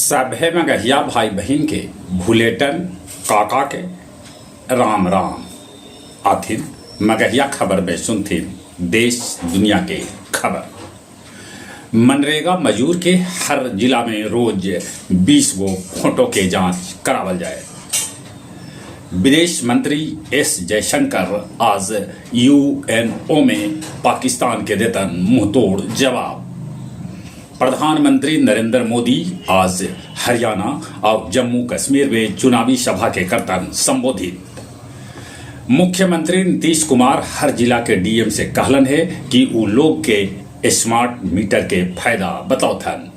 सभे में गहिया भाई बहन के भूलेटन काका के राम राम आथिन मगहिया खबर में सुनथिन देश दुनिया के खबर। मनरेगा मजदूर के हर जिला में रोज 20 गो फोटो के जांच करावल जाए। विदेश मंत्री एस जयशंकर आज यूएनओ में पाकिस्तान के देतन मुंहतोड़ जवाब। प्रधानमंत्री नरेंद्र मोदी आज हरियाणा और जम्मू कश्मीर में चुनावी सभा के करतन संबोधित। मुख्यमंत्री नीतीश कुमार हर जिला के डीएम से कहलन है कि वो लोग के स्मार्ट मीटर के फायदा बताओथन।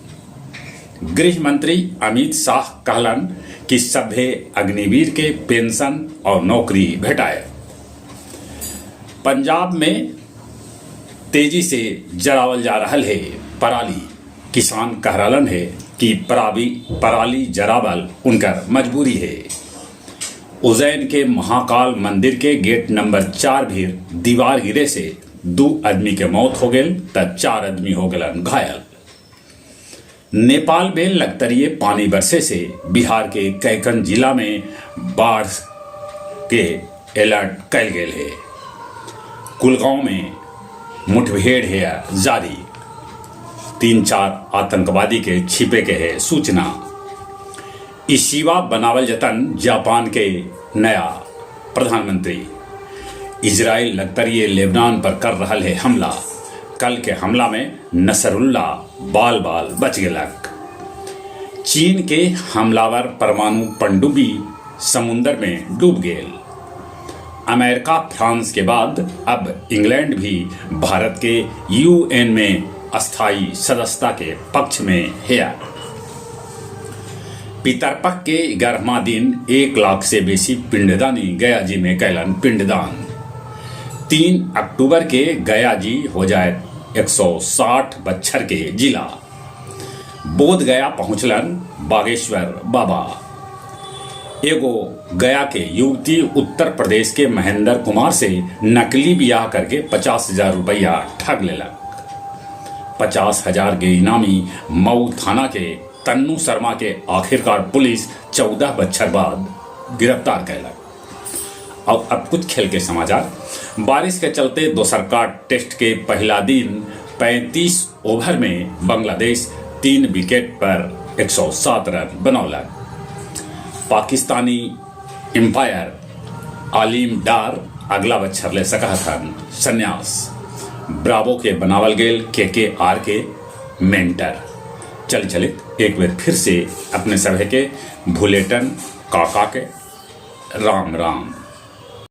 गृह मंत्री अमित शाह कहलन कि सभे अग्निवीर के पेंशन और नौकरी भेटाए। पंजाब में तेजी से जरावल जा रहा है पराली। किसान कहरलन है कि पराली जरावल उनकर मजबूरी है। उज्जैन के महाकाल मंदिर के गेट नंबर 4 भी दीवार गिरे से 2 आदमी के मौत हो गए तब 4 आदमी हो गए घायल। नेपाल में लगातार पानी बरसे से बिहार के कैकन जिला में बाढ़ के अलर्ट कल गए है। कुलगांव में मुठभेड़ है जारी। 3-4 आतंकवादी के छिपे के है सूचना। इशिवा बनावल जतन जापान के नया प्रधानमंत्री। इजराइल लगातार लेबनान पर कर रहा है हमला। कल के हमला में नसरुल्ला बाल बच गलक। चीन के हमलावर परमाणु पनडुब्बी समुंदर में डूब गेल। अमेरिका फ्रांस के बाद अब इंग्लैंड भी भारत के यूएन में अस्थायी सदस्यता के पक्ष में है। पितरपक्ष के 11वां दिन 1 लाख से बेसी पिंडदानी गया जी में कैलन पिंडदान। 3 अक्टूबर के गया जी हो जाए 160 बच्छर के जिला। बोध गया पहुंचलन बागेश्वर बाबा। एगो गया के युवती उत्तर प्रदेश के महेंद्र कुमार से नकली ब्याह करके 50,000 रुपया ठग लेलक। 50,000 के इनामी मऊ थाना के तन्नू शर्मा के आखिरकार पुलिस 14 बच्छर बाद गिरफ्तार कैलक। और अब कुछ खेल के समाचार। बारिश के चलते दोसरका टेस्ट के पहला दिन 35 ओवर में बांग्लादेश 3 विकेट पर 107 रन बनौलक। पाकिस्तानी एम्पायर आलिम डार अगला बच्छर ले सका था संन्यास। ब्रावो के बनावल गेल KKR के मेंटर। चले एक बार फिर से अपने सभे के भूलेटन काका के राम राम।